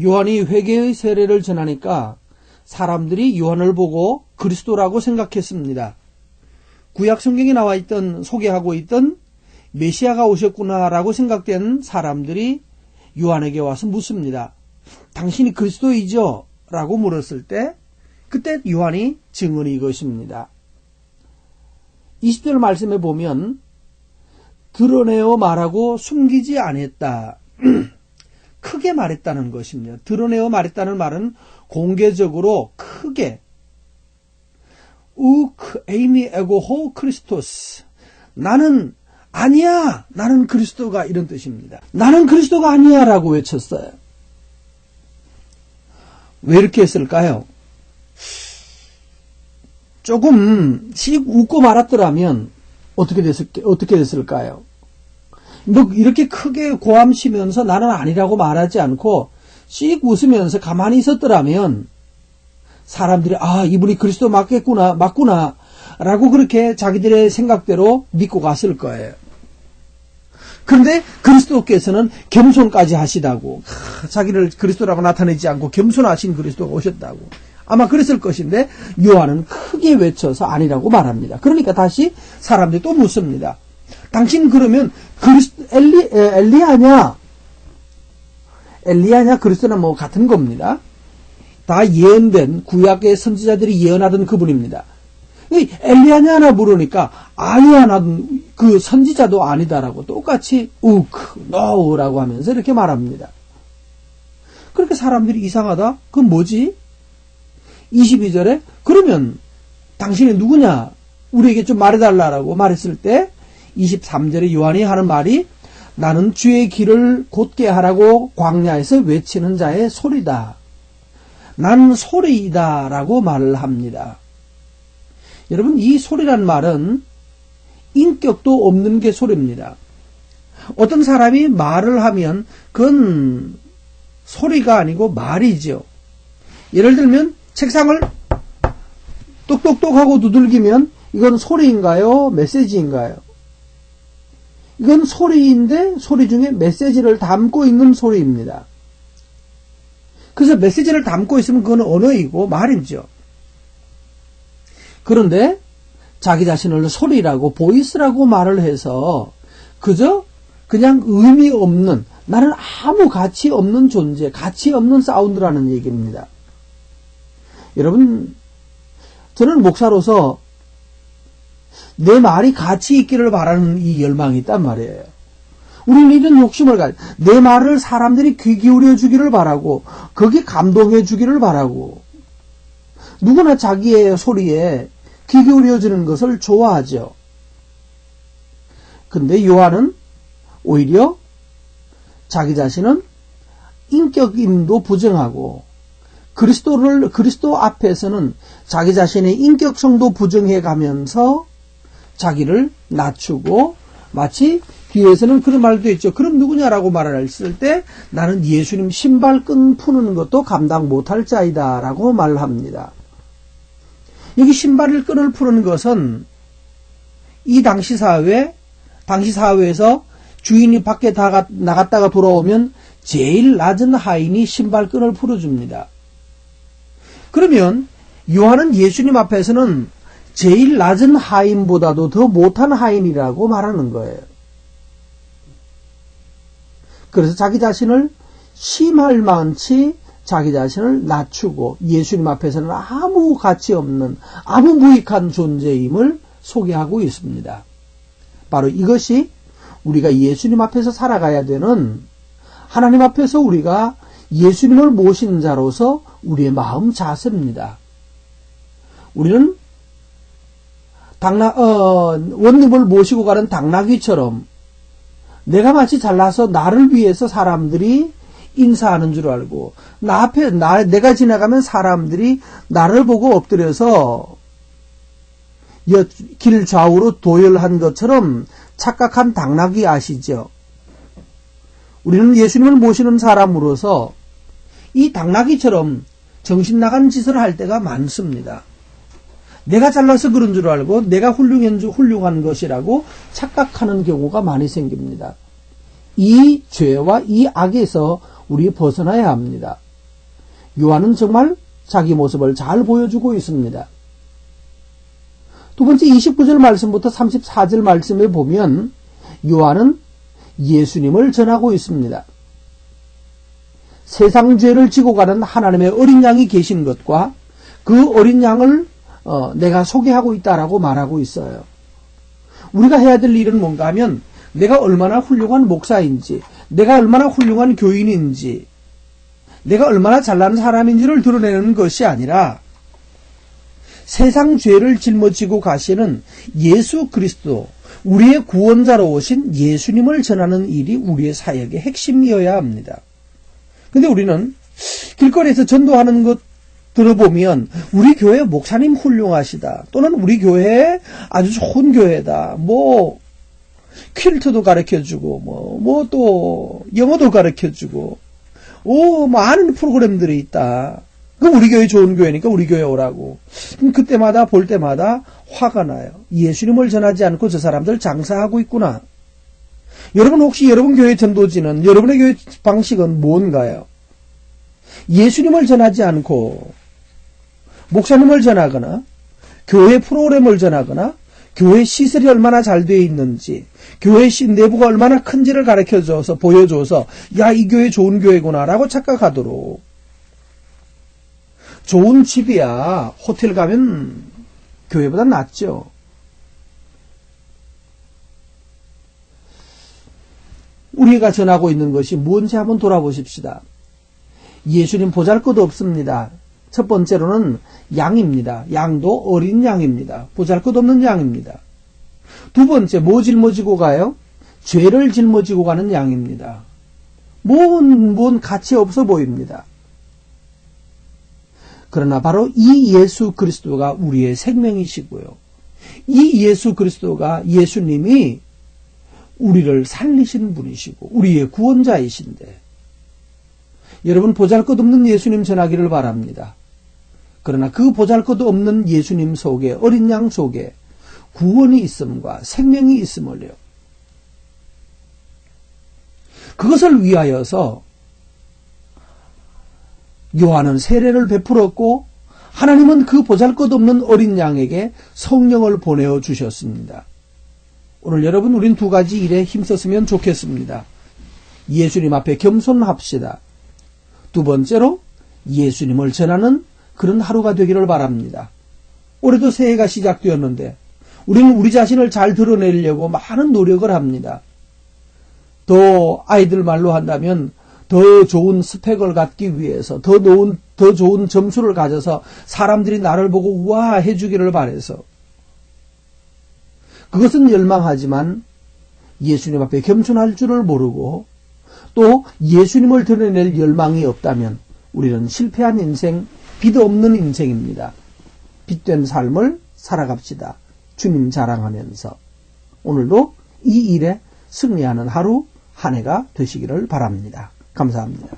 요한이 회개의 세례를 전하니까 사람들이 요한을 보고 그리스도라고 생각했습니다. 구약 성경에 나와 있던, 소개하고 있던 메시아가 오셨구나라고 생각된 사람들이 요한에게 와서 묻습니다. 당신이 그리스도이죠? 라고 물었을 때 그때 요한이 증언이 이것입니다. 20절 말씀에 보면 드러내어 말하고 숨기지 않았다. 크게 말했다는 것입니다. 드러내어 말했다는 말은 공개적으로 크게 우크 에이미 에고호 크리스토스, 나는 아니야, 나는 그리스도가, 이런 뜻입니다. 나는 그리스도가 아니야 라고 외쳤어요. 왜 이렇게 했을까요? 조금씩 웃고 말았더라면 어떻게 됐을까요? 뭐 이렇게 크게 고함치면서 나는 아니라고 말하지 않고 씩 웃으면서 가만히 있었더라면 사람들이 이분이 그리스도 맞구나 라고 그렇게 자기들의 생각대로 믿고 갔을 거예요. 그런데 그리스도께서는 겸손까지 하시다고, 자기를 그리스도라고 나타내지 않고 겸손하신 그리스도가 오셨다고 아마 그랬을 것인데 요한은 크게 외쳐서 아니라고 말합니다. 그러니까 다시 사람들이 또 묻습니다. 당신 그러면 엘리야냐? 엘리야냐 그리스도나 뭐 같은 겁니다. 다 예언된, 구약의 선지자들이 예언하던 그분입니다. 엘리야냐나 물으니까 아니야, 나는 그 선지자도 아니다라고 똑같이 no라고 하면서 이렇게 말합니다. 그렇게 사람들이 이상하다? 그건 뭐지? 22절에 그러면 당신이 누구냐? 우리에게 좀 말해달라고 말했을 때 23절에 요한이 하는 말이 나는 주의 길을 곧게 하라고 광야에서 외치는 자의 소리다. 나는 소리이다 라고 말을 합니다. 여러분, 이 소리란 말은 인격도 없는 게 소리입니다. 어떤 사람이 말을 하면 그건 소리가 아니고 말이죠. 예를 들면 책상을 똑똑똑 하고 두들기면 이건 소리인가요? 메시지인가요? 이건 소리인데 소리 중에 메시지를 담고 있는 소리입니다. 그래서 메시지를 담고 있으면 그건 언어이고 말이죠. 그런데 자기 자신을 소리라고 보이스라고 말을 해서 그냥 의미 없는, 나는 아무 가치 없는 존재, 가치 없는 사운드라는 얘기입니다. 여러분, 저는 목사로서 내 말이 가치 있기를 바라는 이 열망이 있단 말이에요. 우리는 이런 욕심을 내 말을 사람들이 귀 기울여 주기를 바라고 거기에 감동해 주기를 바라고, 누구나 자기의 소리에 귀 기울여 주는 것을 좋아하죠. 근데 요한은 오히려 자기 자신은 인격임도 부정하고 그리스도 앞에서는 자기 자신의 인격성도 부정해 가면서 자기를 낮추고, 마치 뒤에서는 그런 말도 있죠. 그럼 누구냐라고 말을 했을 때 나는 예수님 신발끈 푸는 것도 감당 못할 자이다 라고 말을 합니다. 여기 신발을 끈을 푸는 것은 이 당시 사회에서 주인이 밖에 나갔다가 돌아오면 제일 낮은 하인이 신발끈을 풀어줍니다. 그러면 요한은 예수님 앞에서는 제일 낮은 하인보다도 더 못한 하인이라고 말하는 거예요. 그래서 자기 자신을 심할 만치 자기 자신을 낮추고 예수님 앞에서는 아무 가치 없는, 아무 무익한 존재임을 소개하고 있습니다. 바로 이것이 우리가 예수님 앞에서 살아가야 되는, 하나님 앞에서 우리가 예수님을 모신 자로서 우리의 마음 자세입니다. 우리는 원님을 모시고 가는 당나귀처럼 내가 마치 잘나서 나를 위해서 사람들이 인사하는 줄 알고, 내가 지나가면 사람들이 나를 보고 엎드려서 길 좌우로 도열한 것처럼 착각한 당나귀 아시죠? 우리는 예수님을 모시는 사람으로서 이 당나귀처럼 정신 나간 짓을 할 때가 많습니다. 내가 잘나서 그런 줄 알고 내가 훌륭한 것이라고 착각하는 경우가 많이 생깁니다. 이 죄와 이 악에서 우리 벗어나야 합니다. 요한은 정말 자기 모습을 잘 보여주고 있습니다. 두 번째 29절 말씀부터 34절 말씀에 보면 요한은 예수님을 전하고 있습니다. 세상 죄를 지고 가는 하나님의 어린 양이 계신 것과 그 어린 양을 내가 소개하고 있다라고 말하고 있어요. 우리가 해야 될 일은 뭔가 하면 내가 얼마나 훌륭한 목사인지, 내가 얼마나 훌륭한 교인인지, 내가 얼마나 잘나는 사람인지를 드러내는 것이 아니라 세상 죄를 짊어지고 가시는 예수 그리스도, 우리의 구원자로 오신 예수님을 전하는 일이 우리의 사역의 핵심이어야 합니다. 근데 우리는 길거리에서 전도하는 것 들어보면 우리 교회 목사님 훌륭하시다, 또는 우리 교회 아주 좋은 교회다, 퀼트도 가르쳐주고 또 영어도 가르쳐주고 많은 프로그램들이 있다. 그럼 우리 교회 좋은 교회니까 우리 교회 오라고. 그때마다 볼 때마다 화가 나요. 예수님을 전하지 않고 저 사람들 장사하고 있구나. 여러분, 혹시 여러분 교회 전도지는, 여러분의 교회 방식은 뭔가요? 예수님을 전하지 않고 목사님을 전하거나 교회 프로그램을 전하거나 교회 시설이 얼마나 잘 되어 있는지, 교회 내부가 얼마나 큰지를 가르쳐줘서 보여줘서 야, 이 교회 좋은 교회구나 라고 착각하도록. 좋은 집이야 호텔 가면 교회보다 낫죠. 우리가 전하고 있는 것이 뭔지 한번 돌아보십시다. 예수님 보잘것 없습니다. 첫 번째로는 양입니다. 양도 어린 양입니다. 보잘것없는 양입니다. 두 번째, 뭐 짊어지고 가요? 죄를 짊어지고 가는 양입니다. 뭔 가치 없어 보입니다. 그러나 바로 이 예수 그리스도가 우리의 생명이시고요. 이 예수 그리스도가, 예수님이 우리를 살리신 분이시고 우리의 구원자이신데, 여러분 보잘것없는 예수님 전하기를 바랍니다. 그러나 그 보잘것없는 예수님 속에, 어린 양 속에 구원이 있음과 생명이 있음을요, 그것을 위하여서 요한은 세례를 베풀었고 하나님은 그 보잘것없는 어린 양에게 성령을 보내어 주셨습니다. 오늘 여러분, 우린 두 가지 일에 힘썼으면 좋겠습니다. 예수님 앞에 겸손합시다. 두 번째로 예수님을 전하는 그런 하루가 되기를 바랍니다. 올해도 새해가 시작되었는데 우리는 우리 자신을 잘 드러내려고 많은 노력을 합니다. 더 아이들 말로 한다면 더 좋은 스펙을 갖기 위해서, 더 좋은 점수를 가져서 사람들이 나를 보고 우와 해주기를 바라서, 그것은 열망하지만 예수님 앞에 겸손할 줄을 모르고 또 예수님을 드러낼 열망이 없다면 우리는 실패한 인생, 빛 없는 인생입니다. 빛된 삶을 살아갑시다. 주님 자랑하면서 오늘도 이 일에 승리하는 하루, 한 해가 되시기를 바랍니다. 감사합니다.